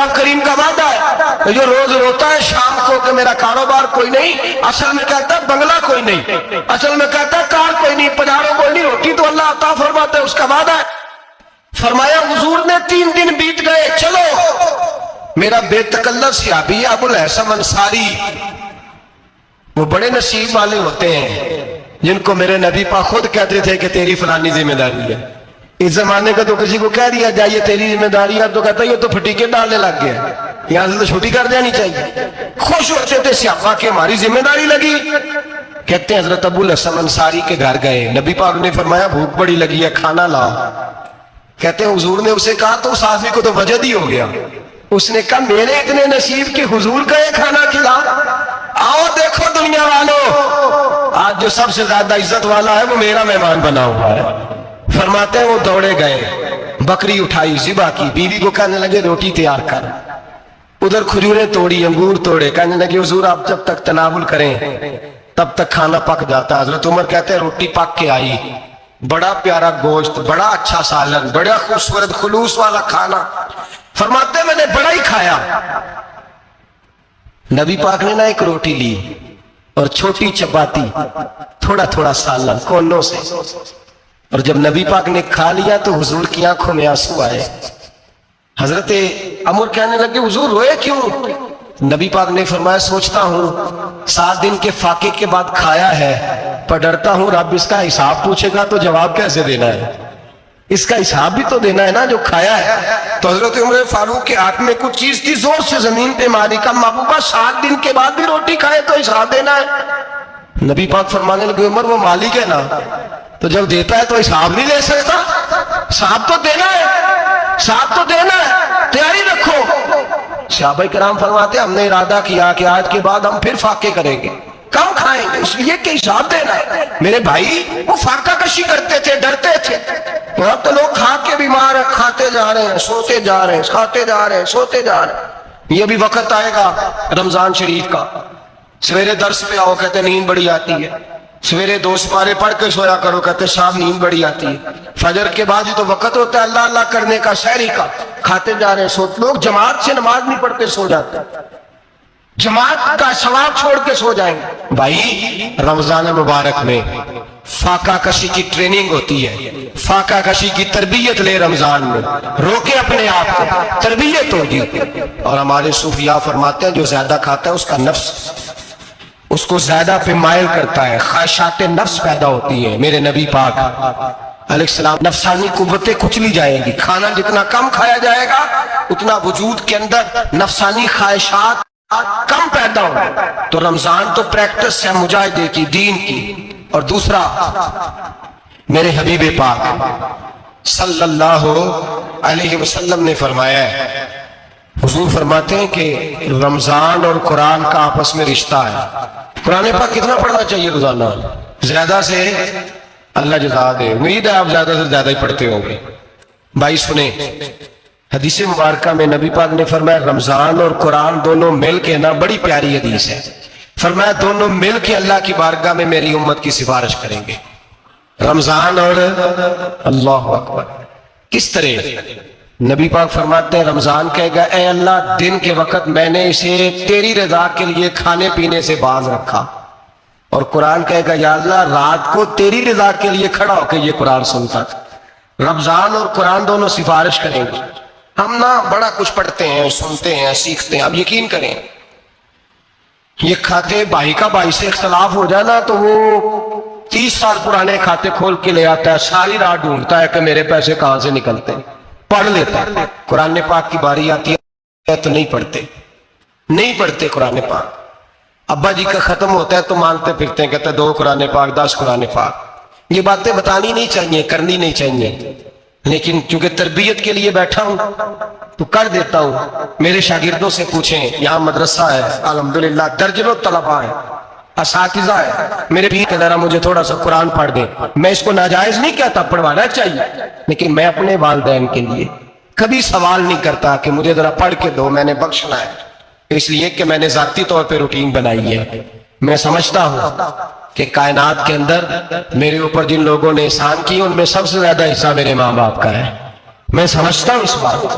پاک کریم کا وعدہ ہے، جو روز روتا ہے شام کو کہ میرا کاروبار کوئی نہیں، اصل میں کہتا ہے بنگلہ کوئی نہیں، اصل میں کہتا ہے کار کوئی نہیں، پجاروں کوئی نہیں، روٹی تو اللہ عطا فرماتا ہے، اس کا وعدہ ہے۔ فرمایا حضور نے 3 دن بیت گئے، چلو میرا بے تکلف صحابی ابو الحسن انصاری، وہ بڑے نصیب والے ہوتے ہیں جن کو میرے نبی پاک خود کہتے تھے کہ تیری فلانی ذمہ داری ہے۔ اس زمانے کا تو کسی کو کہہ دیا جائے تیری ذمہ داری ہے تو کہتا ہے یہ تو پھٹیکے ڈالنے لگ گیا، یہاں سے تو چھٹی کر جانی چاہیے۔ خوش ہوتے تھے صحابہ کہ ہماری ذمہ داری لگی۔ کہتے ہیں حضرت ابو الحسن انصاری کے گھر گئے، نبی پاک نے فرمایا بھوک بڑی لگی ہے کھانا لاؤ۔ کہتے ہیں حضور نے اسے کہا تو اس آدمی کو تو وجد ہی ہو گیا، اس نے کہا میرے اتنے نصیب کہ حضور کا یہ کھانا کھلا۔ آؤ دیکھو دنیا والوں، آج جو سب سے زیادہ عزت والا ہے وہ میرا مہمان بنا ہوا ہے۔ فرماتے ہیں وہ دوڑے گئے، بکری اٹھائی ذبح کی، بیوی کو کہنے لگے روٹی تیار کر، ادھر کھجوریں توڑی، انگور توڑے، کہنے لگے حضور آپ جب تک تناول کریں تب تک کھانا پک جاتا۔ حضرت عمر کہتے ہیں روٹی پک کے آئی، بڑا پیارا گوشت، بڑا اچھا سالن، بڑا خوبصورت خلوص والا کھانا۔ فرماتے ہیں میں نے بڑا ہی کھایا۔ نبی پاک نے نہ ایک روٹی لی اور چھوٹی چپاتی، تھوڑا تھوڑا سالن کونوں سے، اور جب نبی پاک نے کھا لیا تو حضور کی آنکھوں میں آنسو آئے۔ حضرت عمر کہنے لگے حضور روئے کیوں؟ نبی پاک نے فرمایا سوچتا ہوں 7 دن کے فاقے کے بعد کھایا ہے، پر ڈرتا ہوں رب اس کا حساب پوچھے گا تو جواب کیسے دینا ہے، اس کا حساب بھی تو دینا ہے نا جو کھایا ہے۔ تو حضرت عمر فاروق کے ہاتھ میں کچھ چیز تھی، زور سے زمین پہ ماری، کا محبوبہ 7 دن کے بعد بھی روٹی کھائے تو حساب دینا ہے۔ نبی پاک فرمانے لگے عمر وہ مالک ہے نا، تو جب دیتا ہے تو حساب نہیں دے سکتا، حساب تو دینا ہے، حساب تو دینا ہے، تیاری رکھو۔ صحابہ کرام فرماتے ہم نے ارادہ کیا کہ آج کے بعد ہم پھر فاقے کریں گے، کم کھائیں گے، اس لیے کہ حساب دینا ہے۔ میرے بھائی وہ فاقہ کشی کرتے تھے، ڈرتے تھے۔ یہاں تو لوگ کھا کے بیمار ہیں، کھاتے جا رہے ہیں، سوتے جا رہے ہیں، کھاتے جا رہے ہیں، سوتے جا رہے ہیں۔ یہ بھی وقت آئے گا رمضان شریف کا، سویرے درس پہ آؤ کہتے نیند بڑی آتی ہے، سویرے 2 سپارے پڑھ کے سویا کرو کہتے شام نیند بڑی آتی ہے، فجر کے بعد ہی تو وقت ہوتا ہے اللہ اللہ کرنے کا، سحری کا، کھاتے جا رہے ہیں، سوتے۔ لوگ جماعت سے نماز نہیں پڑھتے سو جاتے، جماعت کا ثواب چھوڑ کے سو جائیں گے۔ بھائی رمضان مبارک میں فاقہ کشی کی ٹریننگ ہوتی ہے، فاقہ کشی کی تربیت لے، رمضان میں روکے اپنے آپ کو، تربیت ہوگی۔ اور ہمارے صوفیاء فرماتے ہیں جو زیادہ کھاتا ہے اس کا نفس اس کو زیادہ پہ مائل کرتا ہے، خواہشات نفس پیدا ہوتی ہیں۔ میرے نبی پاک علیہ السلام نفسانی قوتیں کچلی جائیں گی، کھانا جتنا کم کھایا جائے گا اتنا وجود کے اندر نفسانی خواہشات کم پیدا ہو۔ تو رمضان تو پریکٹس ہے مجاہدے کی، دین کی۔ اور دوسرا میرے حبیب پاک صلی اللہ علیہ وسلم نے فرمایا ہے، حضور فرماتے ہیں کہ رمضان اور قرآن کا آپس میں رشتہ ہے۔ قرآن پاک کتنا پڑھنا چاہیے روزانہ؟ زیادہ سے اللہ جزا دے، امید ہے آپ زیادہ سے زیادہ ہی پڑھتے ہوں گے۔ بھائی سنیں، حدیث مبارکہ میں نبی پاک نے فرمایا رمضان اور قرآن دونوں مل کے نا، بڑی پیاری حدیث ہے، فرمایا دونوں مل کے اللہ کی بارگاہ میں میری امت کی سفارش کریں گے۔ رمضان اور اللہ اکبر، کس طرح؟ نبی پاک فرماتے ہیں رمضان کہے گا اے اللہ دن کے وقت میں نے اسے تیری رضا کے لیے کھانے پینے سے باز رکھا، اور قرآن کہے گا یا اللہ رات کو تیری رضا کے لیے کھڑا ہو کے یہ قرآن سنتا تھا۔ رمضان اور قرآن دونوں سفارش کریں گے۔ ہم نا بڑا کچھ پڑھتے ہیں، سنتے ہیں، سیکھتے ہیں، اب یقین کریں یہ کھاتے بھائی کا بھائی سے اختلاف ہو جائے نا تو وہ 30 سال پرانے کھاتے کھول کے لے آتا ہے، ساری رات ڈھونڈتا ہے کہ میرے پیسے کہاں سے نکلتے ہیں، پڑھ لیتا ہے۔ قرآن پاک کی باری آتی ہے تو نہیں پڑھتے قرآن پاک۔ ابا جی کا ختم ہوتا ہے تو مانگتے پھرتے ہیں، کہتے ہیں 2 قرآن پاک 10 قرآن پاک۔ یہ باتیں بتانی نہیں چاہیے، کرنی نہیں چاہیے، لیکن چونکہ تربیت کے لیے بیٹھا ہوں تو کر دیتا ہوں۔ میرے شاگردوں سے پوچھیں، یہاں مدرسہ ہے الحمدللہ، درجنوں طلباء ہیں، اساتذہ ہے، میرے بھی کہ ذرا مجھے تھوڑا سا قرآن پڑھ دیں۔ میں اس کو ناجائز نہیں کہتا، پڑھوانا چاہیے، لیکن میں اپنے والدین کے لیے کبھی سوال نہیں کرتا کہ مجھے ذرا پڑھ کے دو، میں نے بخشنا ہے، اس لیے کہ میں نے ذاتی طور پہ روٹین بنائی ہے۔ میں سمجھتا ہوں کہ کائنات کے اندر میرے اوپر جن لوگوں نے احسان کی ان میں سب سے زیادہ حصہ میرے ماں باپ کا ہے۔ میں سمجھتا ہوں اس بات،